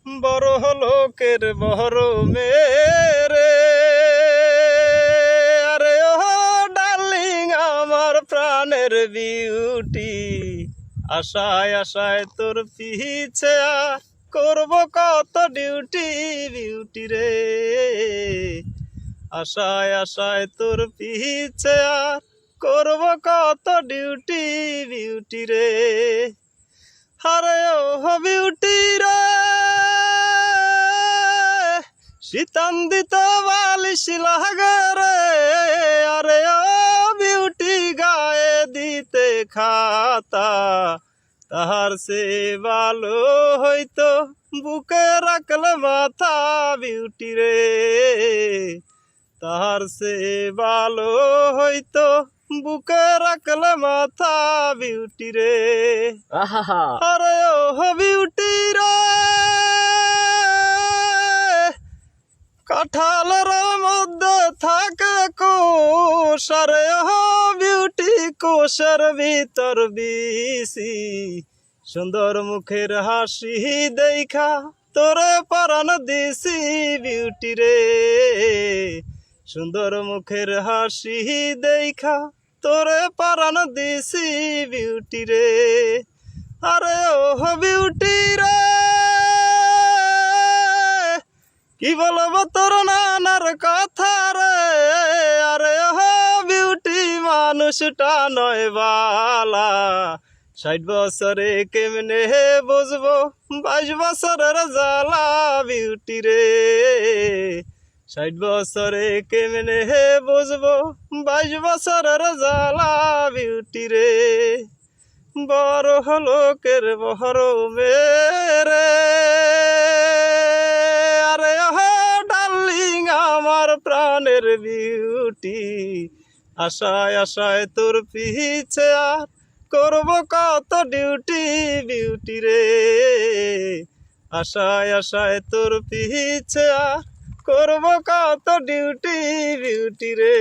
বড় লোকের বড় মেরে আরে ও ডার্লিং আমার প্রাণের বিউটি আশায় আশায় তোর পিছে আর করব কত ডিউটি বিউটি রে আশায় আশায় তোর পিছে আর করব কত ডিউটি বিউটি রে আরে ও বিউটি রে শীতান্দিত বালিশ লাগে রে আরে ও বিউটি গায়ে দিতে খাতা তাহার সে ভালো হইতো বুকে রাখলে মাথা বিউটি রে তাহার সে ভালো হইতো বুকে রাখলে মাথা বিউটি রে আরে ও বিউটি রে কাঁঠালের মধ্যে থাকে কোষ আরে ও বিউটি কোষের ভিতর বিসি সুন্দর মুখের হাসি দেখা তোরে পরাণ দিছি বিউটি রে সুন্দর মুখের হাসি দেখা তোরে পরাণ দিছি বিউটি রে আরে ও বিউটি রে কি বলবো তোর নানার কথা রে আরে ও বিউটি মানুষটা নয় বালা 60 বছরে কেমনে বুঝবো 22 বছরের জ্বালা বিউটি রে 60 বছরে কেমনে বুঝবো 22 বছরের জ্বালা বিউটি রে বড় লোকের বড় মেরে আরে ডার্লিং আমার প্রাণের বিউটি আশায় আশায় তোর পিছে আর করব কত ডিউটি বিউটি রে আশায় আশায় তোর পিছে আর করব কত ডিউটি বিউটি রে।